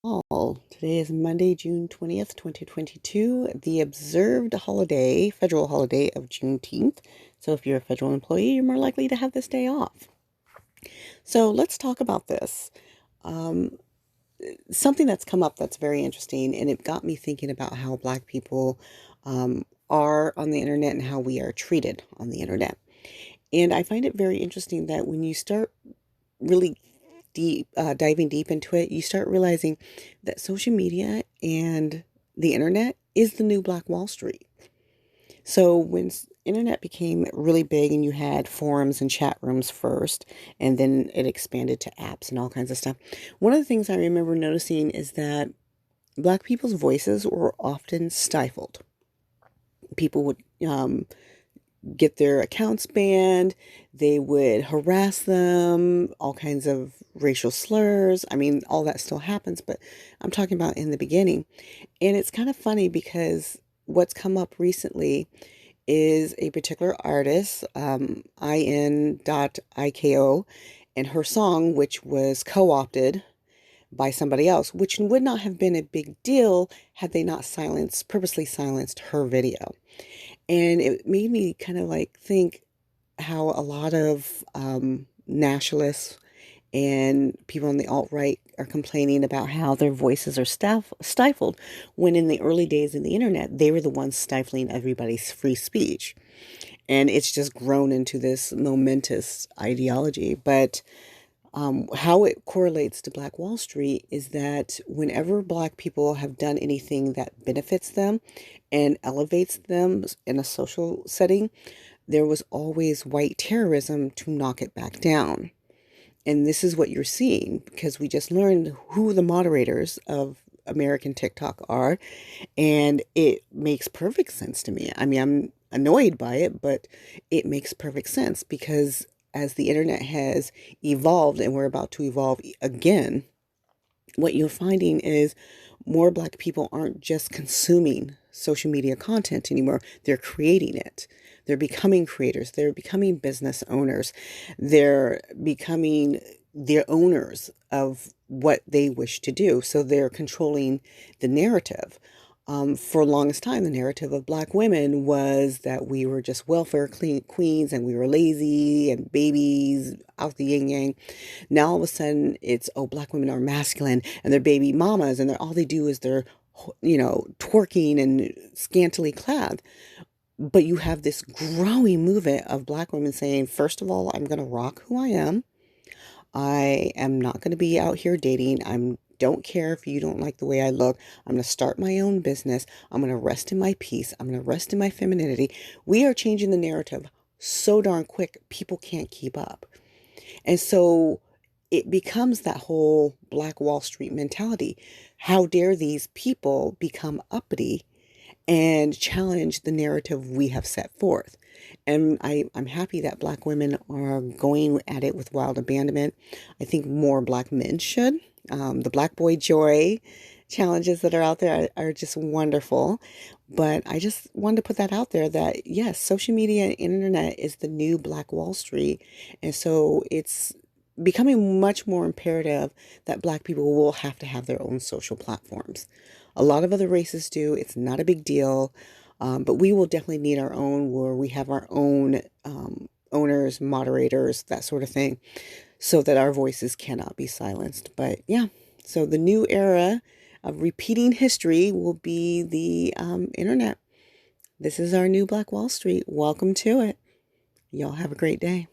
all. Today is Monday, June 20th, 2022, the observed holiday, federal holiday of Juneteenth. So if you're a federal employee, you're more likely to have this day off. So let's talk about this. Um, Something that's come up that's very interesting, and it got me thinking about how Black people are on the internet and how we are treated on the internet. And I find it very interesting that when you start really diving deep into it, you start realizing that social media and the internet is the new Black Wall Street. So when internet became really big and you had forums and chat rooms first, and then it expanded to apps and all kinds of stuff. One of the things I remember noticing is that Black people's voices were often stifled. People would get their accounts banned. They would harass them, all kinds of racial slurs. I mean, all that still happens, but I'm talking about in the beginning. And it's kind of funny because what's come up recently is a particular artist, IN.IKO, and her song, which was co-opted by somebody else, which would not have been a big deal had they not purposely silenced her video. And it made me kind of like think how a lot of nationalists and people on the alt-right are complaining about how their voices are stifled, when in the early days of the internet, they were the ones stifling everybody's free speech. And it's just grown into this momentous ideology. But how it correlates to Black Wall Street is that whenever Black people have done anything that benefits them and elevates them in a social setting, there was always white terrorism to knock it back down. And this is what you're seeing, because we just learned who the moderators of American TikTok are, and it makes perfect sense to me. I mean, I'm annoyed by it, but it makes perfect sense because as the internet has evolved, and we're about to evolve again, what you're finding is more Black people aren't just consuming social media content anymore. They're creating it. They're becoming creators. They're becoming business owners. They're becoming the owners of what they wish to do. So they're controlling the narrative. For the longest time, the narrative of Black women was that we were just welfare queens and we were lazy and babies out the yin yang. Now all of a sudden it's, oh, Black women are masculine and they're baby mamas and all they do is they're, twerking and scantily clad. But you have this growing movement of Black women saying, first of all, I'm going to rock who I am. I am not going to be out here dating. Don't care if you don't like the way I look. I'm going to start my own business. I'm going to rest in my peace. I'm going to rest in my femininity. We are changing the narrative so darn quick, people can't keep up. And so it becomes that whole Black Wall Street mentality. How dare these people become uppity and challenge the narrative we have set forth? And I'm happy that Black women are going at it with wild abandonment. I think more Black men should. The Black Boy Joy challenges that are out there are just wonderful. But I just wanted to put that out there that, yes, social media and internet is the new Black Wall Street. And so it's becoming much more imperative that Black people will have to have their own social platforms. A lot of other races do. It's not a big deal. But we will definitely need our own, where we have our own owners, moderators, that sort of thing, so that our voices cannot be silenced. But yeah, so the new era of repeating history will be the internet. This is our new Black Wall Street. Welcome to it. Y'all have a great day.